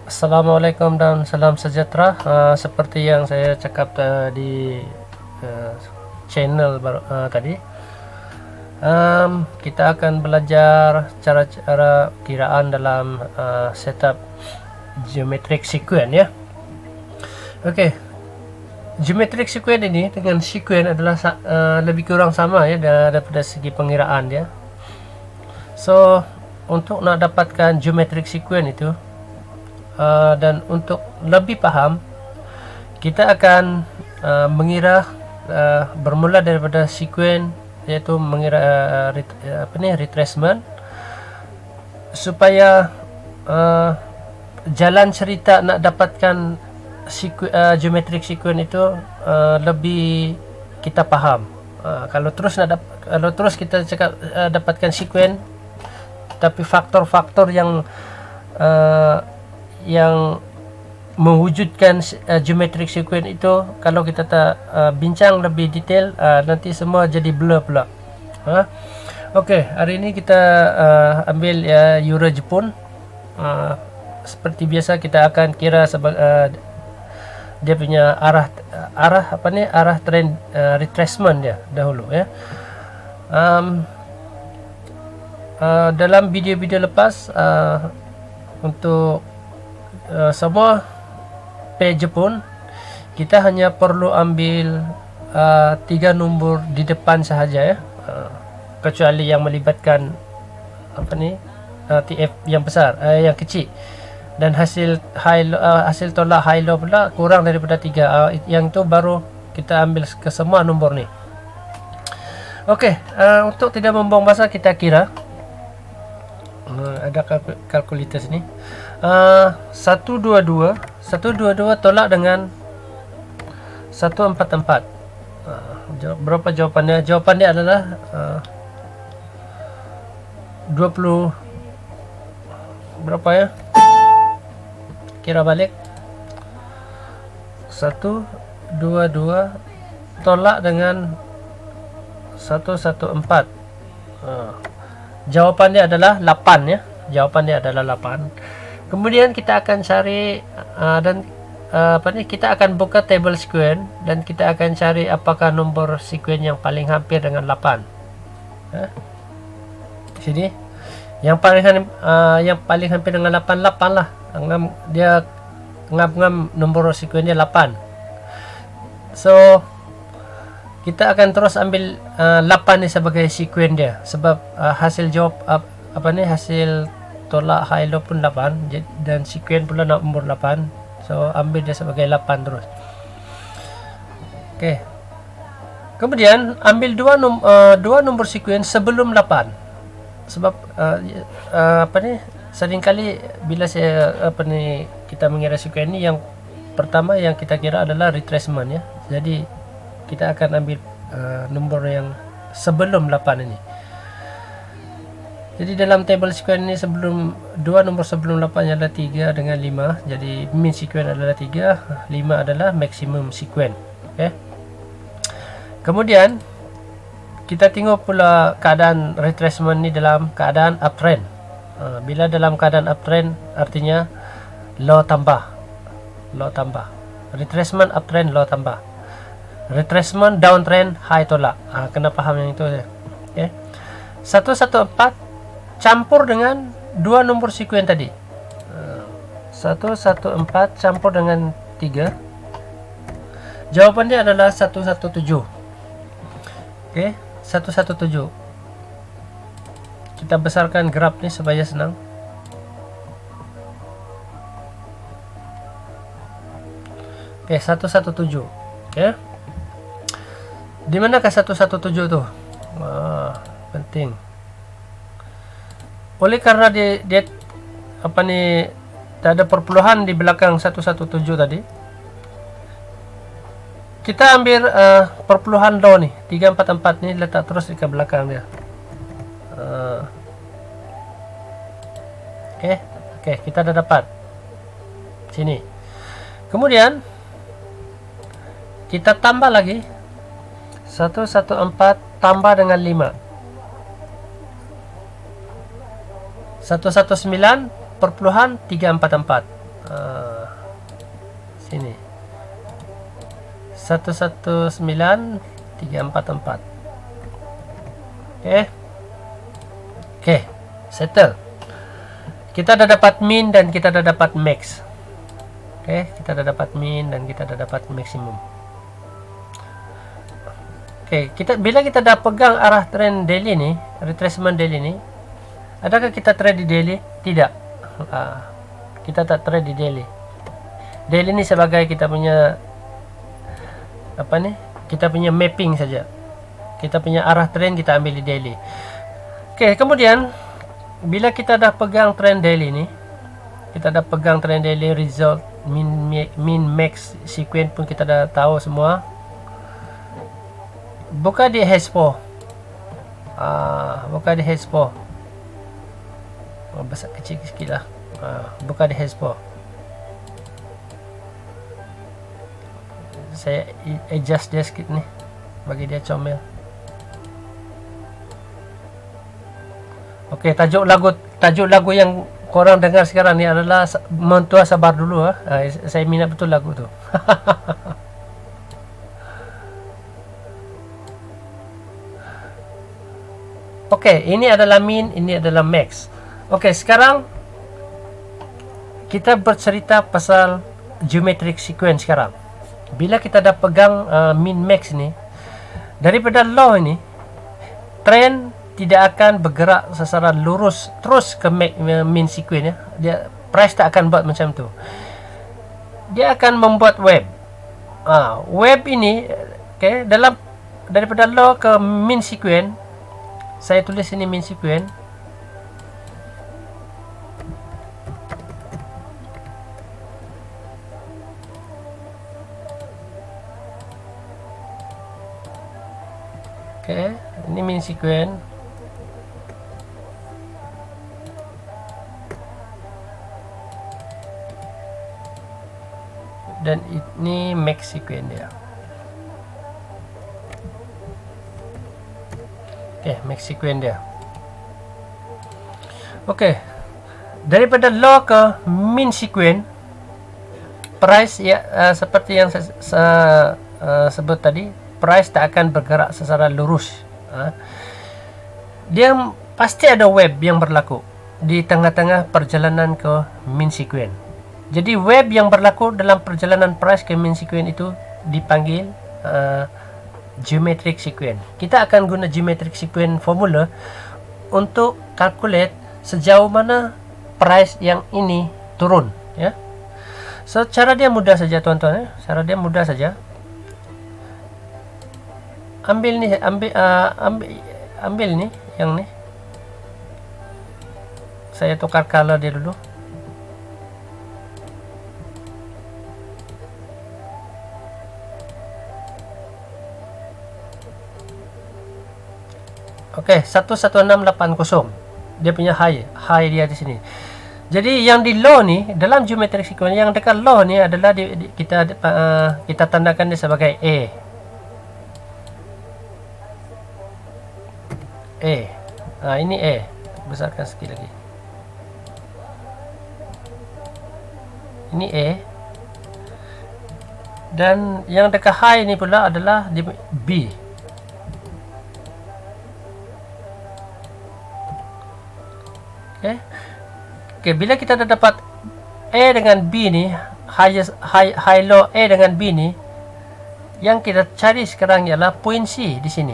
Assalamualaikum dan salam sejahtera. Seperti yang saya cakap di channel tadi, kita akan belajar cara-cara kiraan dalam setup geometric sequence ya. Okey, geometric sequence ini dengan sequence adalah lebih kurang sama ya daripada segi pengiraan dia. So untuk nak dapatkan geometric sequence itu, dan untuk lebih paham, kita akan mengira bermula daripada sequence, iaitu mengira retracement, supaya jalan cerita nak dapatkan geometric sequence itu lebih kita faham. Kalau terus kita cakap dapatkan sequence, tapi faktor-faktor yang mewujudkan geometric sequence itu, kalau kita tak bincang lebih detail, nanti semua jadi blur pula. Okey, hari ini kita ambil euro Jepun. Seperti biasa kita akan kira dia punya arah trend retracement dia dahulu ya. Dalam video-video lepas, untuk semua page Jepun, kita hanya perlu ambil 3 nombor di depan sahaja ya, kecuali yang melibatkan TF yang besar, yang kecil, dan hasil tolak high low pula kurang daripada 3. Yang itu baru kita ambil ke semua nombor ni. Okey, untuk tidak membuang masa, kita kira. Ada kalkulator sini. 122 tolak dengan 144. Berapa jawapannya? Jawapannya adalah 20 berapa ya? Kira balik. 122 tolak dengan 114. Jawapannya adalah 8 ya. Jawapannya adalah 8. Kemudian kita akan cari kita akan buka table sequence, dan kita akan cari apakah nombor sequence yang paling hampir dengan 8. Sini yang paling hampir dengan 8 lah. Dia ngam nombor sequence 8. So kita akan terus ambil 8 ni sebagai sequence dia, sebab hasil jawab hasil tolak high low pun 8, dan sequence pula nombor 8. So ambil dia sebagai 8 terus. Okey. Kemudian ambil dua nombor sequence sebelum 8. Sebab seringkali bila kita mengira sequence ni, yang pertama yang kita kira adalah retracement ya. Jadi kita akan ambil nombor yang sebelum 8 ini. Jadi dalam table sequence ini, dua nombor sebelum 8 adalah 3 dengan 5. Jadi min sequence adalah 3, 5 adalah maximum sequence. Okay. Kemudian kita tengok pula keadaan retracement ni dalam keadaan uptrend. Bila dalam keadaan uptrend, artinya low tambah. Retracement uptrend, low tambah. Retracement downtrend, high tolak. Kena faham yang itu ya. Okay. 114 campur dengan dua nombor sequence tadi. 114 campur dengan 3. Jawapannya adalah 117. Okey, 117. Kita besarkan graf ni supaya senang. Okey, 117. Okey. Di manakah 117 tu? Penting. Oleh karena dia tak ada perpuluhan di belakang 117 tadi, kita ambil perpuluhan low ni, 344 ni, letak terus di belakang dia. Okey, kita dah dapat sini. Kemudian kita tambah lagi 114 tambah dengan 5. 119.344. sini 119344. Oke, settle. Kita udah dapat min dan kita udah dapat max. Kita udah dapat min dan kita udah dapat maksimum. Bila kita udah pegang arah trend daily nih, retracement daily nih, adakah kita trade di daily? Tidak. Kita tak trade di daily. Daily ini sebagai kita punya kita punya mapping saja. Kita punya arah trend kita ambil di daily. Kemudian bila kita dah pegang trend daily nih, kita dah pegang trend daily, result min max sequence pun kita dah tahu semua. Buka di H4. Buka di H4. Besar kecil sikit lah. Buka di H4. Saya adjust dia sikit nih, bagi dia comel. Tajuk lagu yang korang dengar sekarang ni adalah Mentua Sabar Dulu. Saya minat betul lagu tu. Ini adalah min, ini adalah max. Sekarang kita bercerita pasal geometric sequence sekarang. Bila kita dah pegang min max ni, daripada law ini, trend tidak akan bergerak secara lurus terus ke min sequence ya. Dia price tak akan buat macam tu. Dia akan membuat web. Web ini daripada law ke min sequence, saya tulis ini min sequence. Ini min sequence. Dan ini max sequence dia. Max sequence dia. Daripada law ke min sequence, price ya seperti yang saya sebut tadi, price tak akan bergerak secara lurus. Dia pasti ada web yang berlaku di tengah-tengah perjalanan ke min sequence. Jadi web yang berlaku dalam perjalanan price ke min sequence itu dipanggil geometric sequence. Kita akan guna geometric sequence formula untuk calculate sejauh mana price yang ini turun ya. So cara dia mudah saja tuan-tuan ya. Cara dia mudah saja. Ambil ni yang ni. Saya tukar color dia dulu. Oke, 11680. Dia punya high dia di sini. Jadi yang di low ni dalam geometric sequence, yang dekat low ni adalah kita tandakan dia sebagai A. Ini A. Besarkan sikit lagi. Ini A. Dan yang dekat high ni pula adalah B. Bila kita dah dapat A dengan B ni, high low A dengan B ni, yang kita cari sekarang ialah point C di sini.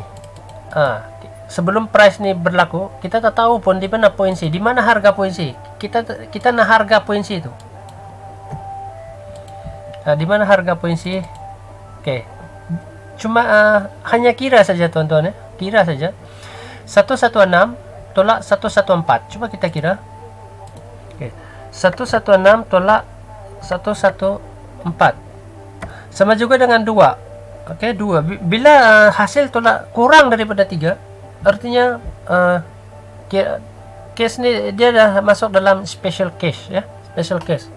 Sebelum price ni berlaku, kita tak tahu pun di mana point C, di mana harga point C. Kita nak harga point C tu. Di mana harga point C? Cuma hanya kira saja tuan-tuan ya. Kira saja. 116 tolak 114. Cuba kita kira. 116 tolak 114 sama juga dengan 2. 2. Bila hasil tolak kurang daripada 3, artinya case ni dia dah masuk dalam special case ya. Special case.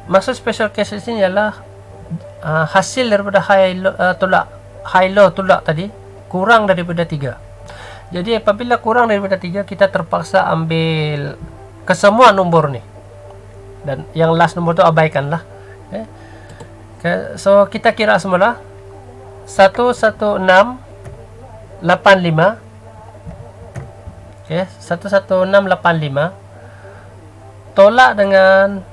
Maksud special case di sini ialah hasil daripada high low tolak tadi kurang daripada 3. Jadi apabila kurang daripada 3, kita terpaksa ambil kesemua nombor ni. dan yang last nomor tu abaikanlah. So kita kira semula 11685. 11685 tolak dengan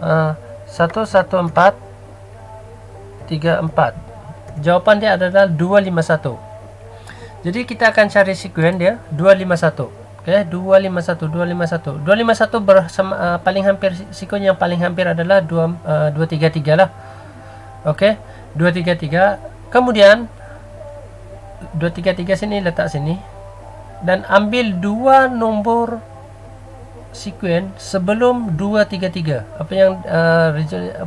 11434. Jawapan dia adalah 251. Jadi kita akan cari sekuen dia 251. 251 bersama paling hampir, sekuen yang paling hampir adalah 233 lah. 233. Kemudian 233 sini, letak sini dan ambil dua nombor sekuen sebelum 233. Apa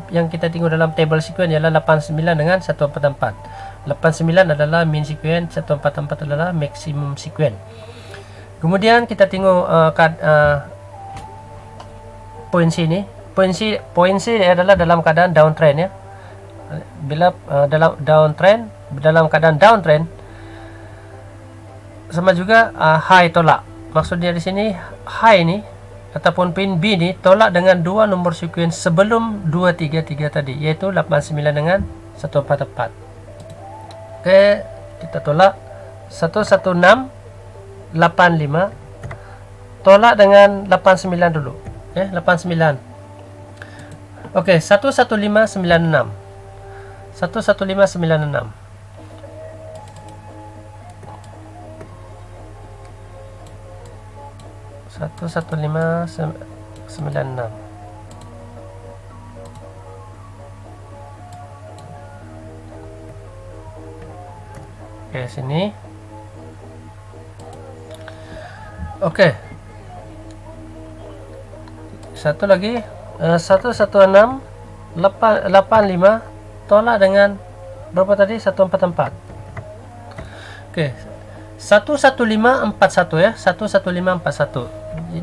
yang kita tengok dalam table sekuen ialah 89 dengan 144. 89 adalah min sekuen, 144 adalah maksimum sekuen. Kemudian kita tengok point C ni. Point C adalah dalam keadaan downtrend ya. Bila dalam keadaan downtrend sama juga high tolak. Maksudnya di sini high ni ataupun pin B ni tolak dengan dua nombor sekuen sebelum 233 tadi, iaitu 89 dengan 144. Kita tolak 11685 tolak dengan 89 dulu. 89. 11596. 11596. Sini. Satu lagi 11685 tolak dengan berapa tadi? 144. 11541 ya. 11541.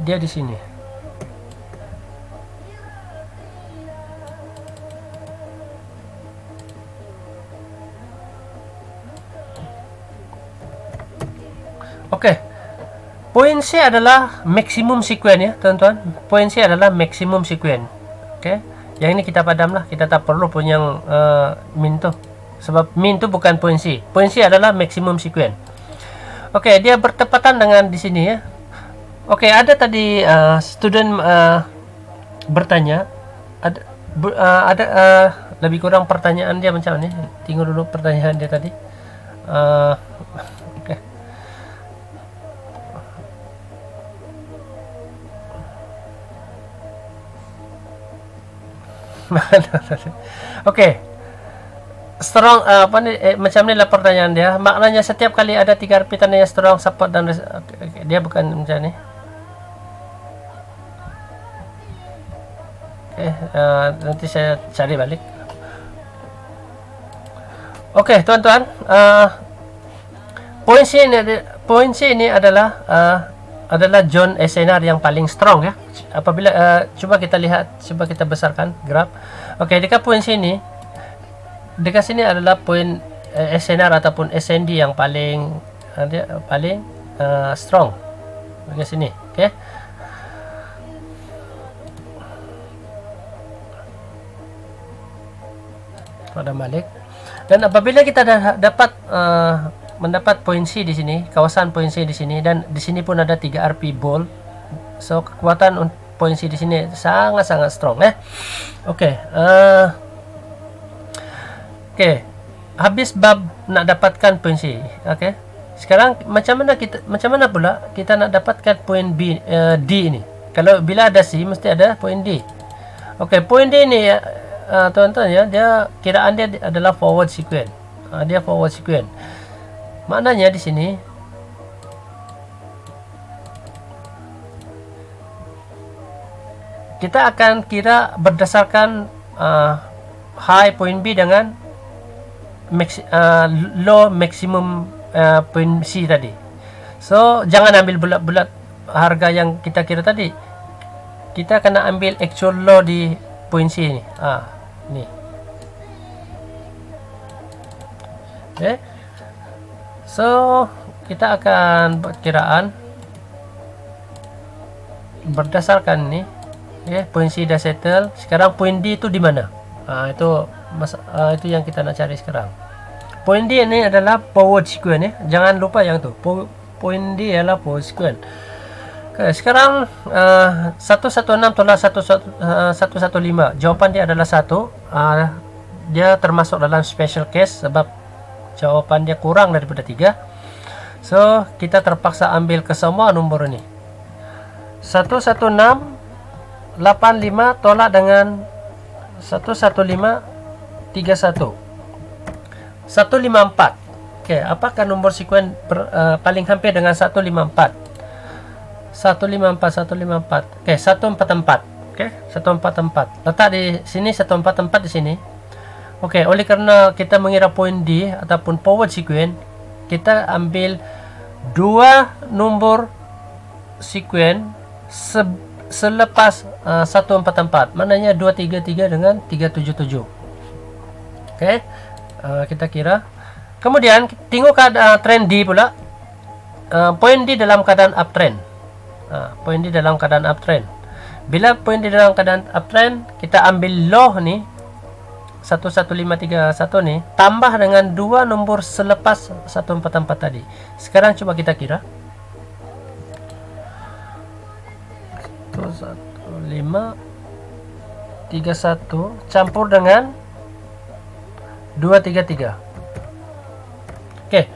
Dia di sini. Point C adalah maksimum sekuen ya, teman-teman. Point C adalah maksimum sekuen. Yang ini kita padamlah, kita tak perlu pun yang min tu. Sebab min tu bukan point C. Point C adalah maksimum sekuen. Dia bertepatan dengan di sini ya. Ada tadi student bertanya, ada lebih kurang pertanyaan dia macam ni. Tengok dulu pertanyaan dia tadi. Strong macam ni lah pertanyaan dia. Maknanya setiap kali ada tiga repeatan yang strong, support dan dia bukan macam ni. Nanti saya cari balik. Tuan-tuan, point C ini adalah zone SNR yang paling strong ya. Apabila cuba kita lihat, coba kita besarkan graf. Dekat point C ini, dekat sini adalah point SNR ataupun SND yang paling strong. Dekat sini, pada balik. Dan apabila kita dapat mendapat point C di sini, kawasan point C di sini, dan di sini pun ada 3 RP ball. So kekuatan point C di sini sangat-sangat strong ya. Habis bab nak dapatkan point C. Sekarang macam mana pula kita nak dapatkan point D ini? Kalau bila ada C mesti ada point D. Point D ini tuan-tuan ya, dia kiraan dia adalah forward sequence. Dia forward sequence. Maknanya di sini kita akan kira berdasarkan high point B dengan low maximum point C tadi. So jangan ambil bulat-bulat harga yang kita kira tadi. Kita kena ambil actual low di point C ni. Ni. So kita akan buat kiraan berdasarkan ini, point C dah settle. Sekarang point D itu di mana? Itu yang kita nak cari sekarang. Point D ini adalah forward sequence ya. Jangan lupa yang tu. Point D adalah forward sequence. Okay, sekarang 116 tolak 115. Jawapan dia adalah 1. Dia termasuk dalam special case sebab jawapan dia kurang daripada 3. So, kita terpaksa ambil kesemua nombor ini. 116 85 tolak dengan 115 31 154. Okey, apakah nombor sekuen paling hampir dengan 154? 154. Okey, 144. Okey, 144. Letak di sini 144 di sini. Okey, oleh kerana kita mengira point D ataupun forward sequence, kita ambil dua nombor sequence selepas 144. Maknanya 233 dengan 377. Okey. Kita kira. Kemudian tengok keadaan trend D pula. Point D dalam keadaan uptrend. Point D dalam keadaan uptrend. Bila point D dalam keadaan uptrend, kita ambil low ni 11531 ni tambah dengan dua nombor selepas 144 tadi. Sekarang cuba kita kira. 11531 campur dengan 233. Okey.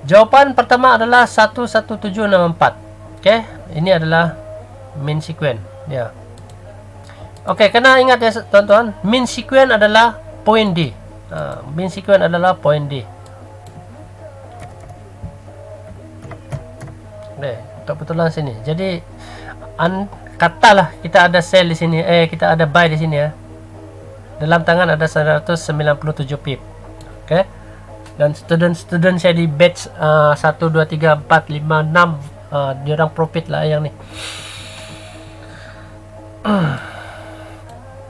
Jawapan pertama adalah 11764. Okey, ini adalah main sequence ya. Okey, kena ingat ya tuan-tuan, main sequence adalah point D. Main sequence adalah point D. Betul-betulan sini. Jadi katalah kita ada sell di sini, kita ada buy di sini ya. Dalam tangan ada 197 pip. Okey. Dan student saya di batch 1 2 3 4 5 6, dia orang profit lah yang ni.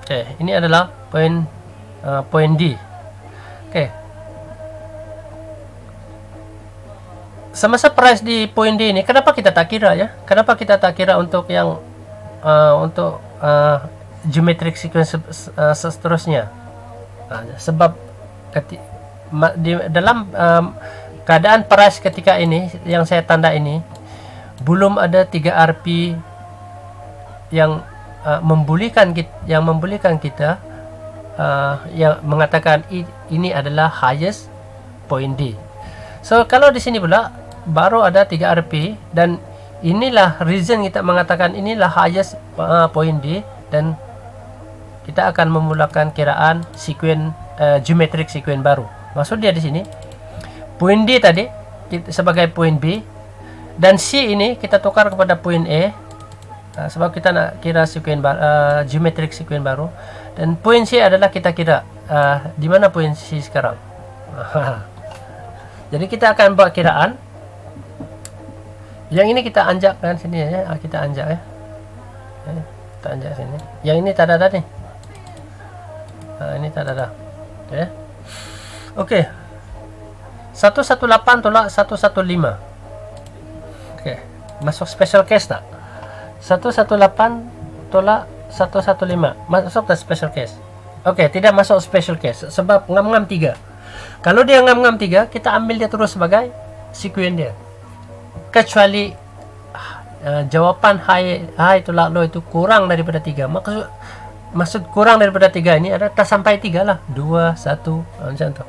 Okey, ini adalah point D. Okey. Semasa price di point D ini, kenapa kita tak kira ya? Kenapa kita tak kira untuk yang geometric sequence seterusnya? Sebab dalam keadaan price ketika ini yang saya tanda ini, belum ada 3 RP yang membolehkan kita yang mengatakan ini adalah highest point D. So kalau di sini pula baru ada 3 RP, dan inilah reason kita mengatakan inilah highest point D, dan kita akan memulakan kiraan sequence geometric sequence baru. Maksud dia di sini point D tadi sebagai point B, dan C ini kita tukar kepada point A, sebab kita nak kira sequence geometric sequence baru, dan point C adalah kita kira di mana point C sekarang. Jadi kita akan buat kiraan. Yang ini kita anjakkan sini ya, kita anjak ya. Kita anjak sini. Yang ini tak ada nih. Ini tak ada. Ya. Okey. 118 tolak 115. Okey. Masuk special case tak? 118 tolak 115. Masuk tak special case? Okey, tidak masuk special case sebab ngam-ngam 3. Kalau dia ngam-ngam 3, kita ambil dia terus sebagai sequence dia. Kecuali jawapan high tolak low itu kurang daripada 3. Maksud kurang daripada 3 ini ada tak sampai 3 lah. 2, 1 macam tu.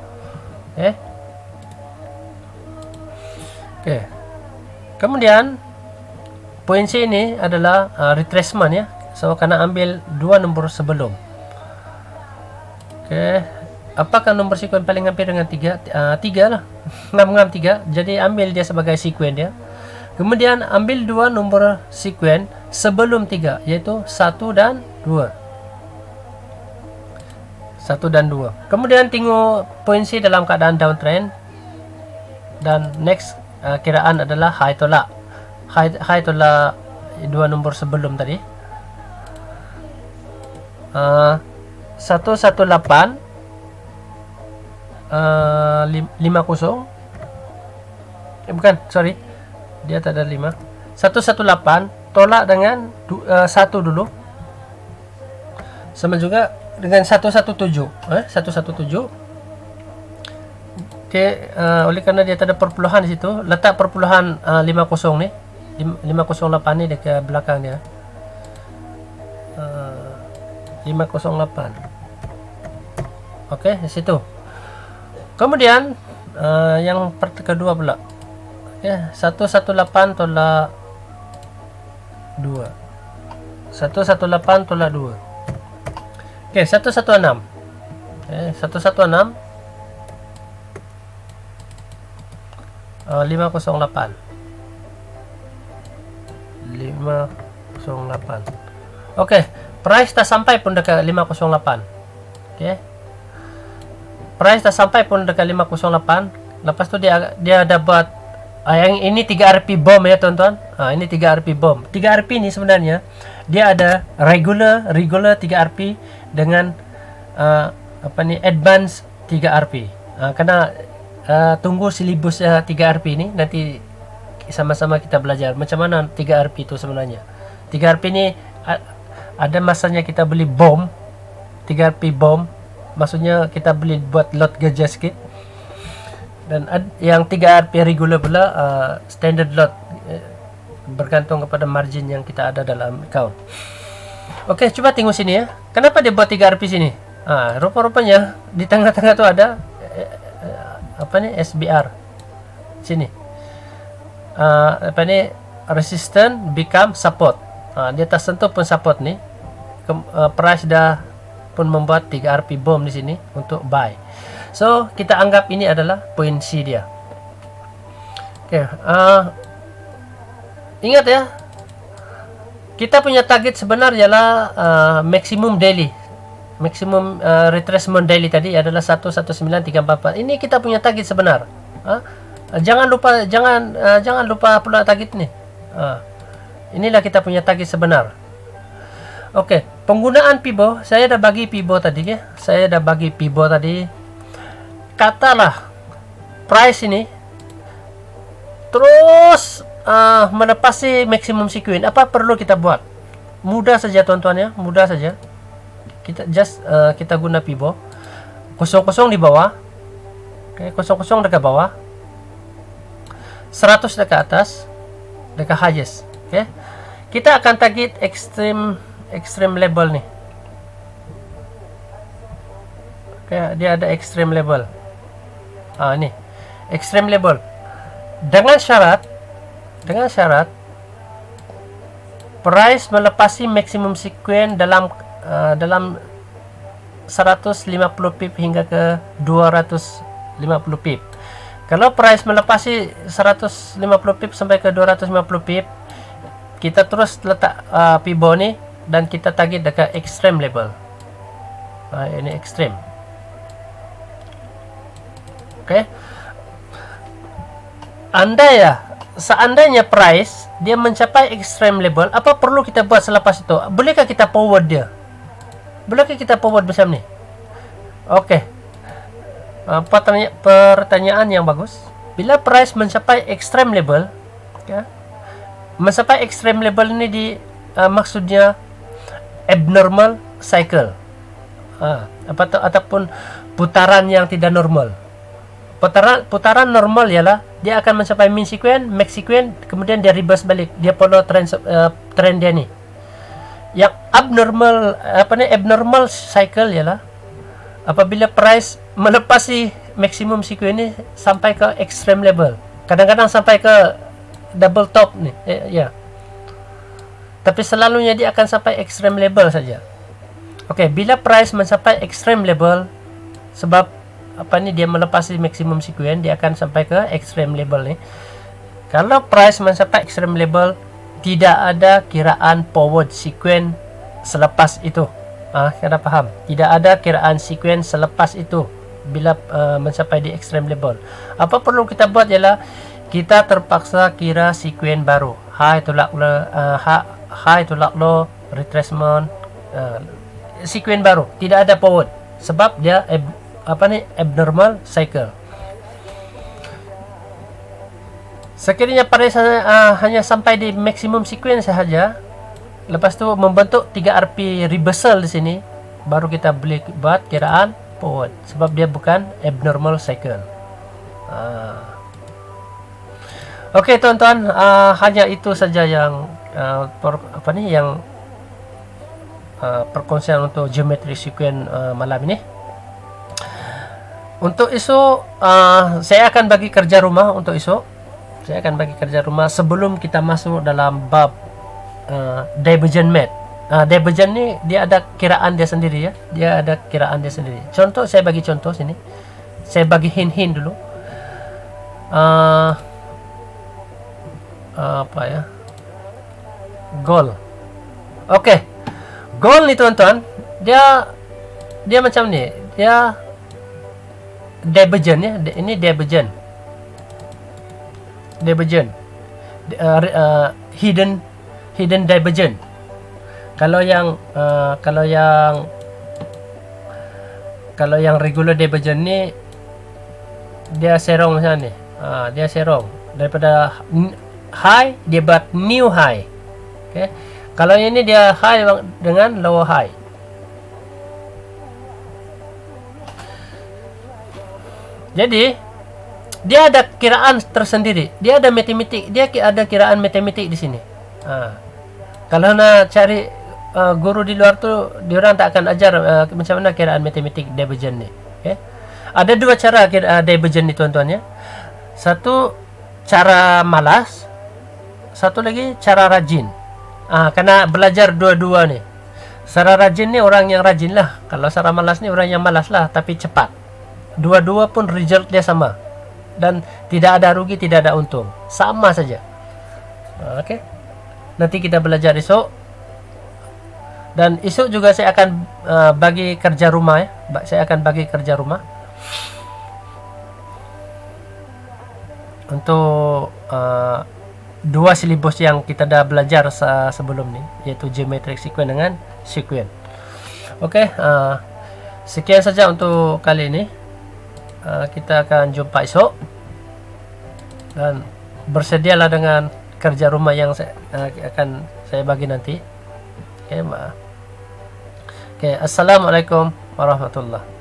Okey. Kemudian point C ini adalah retracement ya. So kena ambil dua nombor sebelum. Okey. Apakah nombor sequence paling hampir dengan 3? 3 lah. 6 3. Jadi ambil dia sebagai sequence dia. Kemudian ambil dua nombor sequence sebelum 3, iaitu 1 dan 2. 1 dan 2. Kemudian tengok point C dalam keadaan downtrend. Dan next kiraan adalah high tolak. High tolak dua nombor sebelum tadi. 118 50. Bukan, sorry. Dia tak ada 5. 118 tolak dengan 1 dulu, sama juga dengan 117. 117. Oke, oleh karena dia ada perpuluhan di situ, letak perpuluhan 50 nih, 508 nih dekat belakang dia. 508. Oke, di situ. Kemudian yang kedua pula. Ya, 118 tolak 2. 118 tolak 2. Oke, 116. 116 508. 508. Oke, price tak sampai pun dekat 508. Oke. Price tak sampai pun dekat 508. Lepas tu dia ada buat yang ini 3 RP bomb ya teman-teman. Ini 3 RP bomb. 3 RP ni sebenarnya dia ada regular 3 RP dengan advance 3 RP. Karena tunggu silibus 3 RP ni, nanti sama-sama kita belajar macam mana 3 RP itu sebenarnya. 3 RP ni ada masanya kita beli bom, 3 RP bom, maksudnya kita beli buat lot gajah sikit. Dan yang 3 RP regular pula standard lot, bergantung kepada margin yang kita ada dalam account. Oke, coba tengok sini ya. Kenapa dia buat 3 RP sini? Rupa-rupanya di tengah-tengah tu ada SBR sini. Resistance become support. Dia tak sentuh pun support ni. Price dah pun membuat 3 RP bomb di sini untuk buy. So kita anggap ini adalah poin C dia. Oke, ingat ya, kita punya target sebenarnya ialah maximum daily. Maximum retracement daily tadi adalah 119,344. Ini kita punya target sebenar. Jangan lupa pula target ni. Inilah kita punya target sebenar. Okey, penggunaan Pibo, saya dah bagi Pibo tadi ya. Saya dah bagi Pibo tadi. Katalah price ini terus melepasi maximum sequence, apa perlu kita buat? Mudah saja tuan-tuan ya, mudah saja. Kita guna Pibo 00 di bawah. Oke, 00 dekat bawah, 100 dekat atas, dekat highest. Oke, kita akan target extreme level nih. Oke, dia ada extreme level. Ini extreme level dengan syarat price melepasi maximum sequence dalam 150 pip hingga ke 250 pip. Kalau price melepasi 150 pip sampai ke 250 pip, kita terus letak Pibo ni dan kita target dekat extreme level. Ini extreme. Oke. Seandainya price dia mencapai extreme level, apa perlu kita buat selepas itu? Bolehkah kita forward dia? Bolehkah kita forward macam ni? Oke. Pertanyaan yang bagus. Bila price mencapai extreme level, okay, mencapai extreme level ini maksudnya abnormal cycle, ataupun putaran yang tidak normal. Putaran normal ialah dia akan mencapai min sequence, max sequence, kemudian dia reverse balik, dia follow trend dia ni. Yang abnormal cycle ialah apabila price melepasi maximum sequence ni sampai ke extreme level, kadang-kadang sampai ke double top ni, tapi selalunya dia akan sampai extreme level saja. Okey, bila price mencapai extreme level, sebab dia melepasi maximum sequence, dia akan sampai ke extreme level ni. Kalau price mencapai extreme level, tidak ada kiraan forward sequence selepas itu. Kena faham? Tidak ada kiraan sequence selepas itu bila mencapai di extreme level. Apa perlu kita buat ialah kita terpaksa kira sequence baru. High to low, retracement, sequence baru. Tidak ada forward sebab dia abnormal cycle. Sekiranya pada hanya sampai di maksimum sequence saja, lepas tu membentuk 3 RP reversal di sini, baru kita boleh buat kiraan forward, sebab dia bukan abnormal cycle. Okey tuan-tuan, hanya itu saja yang yang perkongsian untuk geometry sequence malam ini. Untuk esok, saya akan bagi kerja rumah untuk esok. Saya akan bagi kerja rumah sebelum kita masuk dalam bab divergent math. Divergent ni dia ada kiraan dia sendiri ya. Dia ada kiraan dia sendiri. Contoh, saya bagi contoh sini. Saya bagi hint-hint dulu. Apa ya? Goal. Okey. Goal ni tuan-tuan, dia macam ni. Dia divergent ya. Ini divergent. Hidden divergent. Kalau yang regular divergent ni dia serong macam ni. Dia serong daripada high dia buat new high. Okey. Kalau ini dia high dengan lower high. Jadi dia ada kiraan tersendiri. Dia ada matematik. Dia ada kiraan matematik di sini. Kalau nak cari guru di luar tu, diorang tak akan ajar macam mana kiraan matematik divergent ni. Okay? Ada dua cara divergent ni tuan-tuan ya. Satu cara malas, satu lagi cara rajin. Kena belajar dua-dua ni. Cara rajin ni orang yang rajin lah. Kalau cara malas ni orang yang malas lah, tapi cepat. Dua-dua pun result dia sama. Dan tidak ada rugi, tidak ada untung. Sama saja. Okey. Nanti kita belajar esok. Dan esok juga saya akan bagi kerja rumah ya. Saya akan bagi kerja rumah untuk dua silibus yang kita dah belajar sebelum ni, iaitu geometric sequence dengan sequence. Okey, sekian saja untuk kali ini. Kita akan jumpa esok, dan bersedialah dengan kerja rumah yang akan saya bagi nanti. Okey, Assalamualaikum warahmatullahi.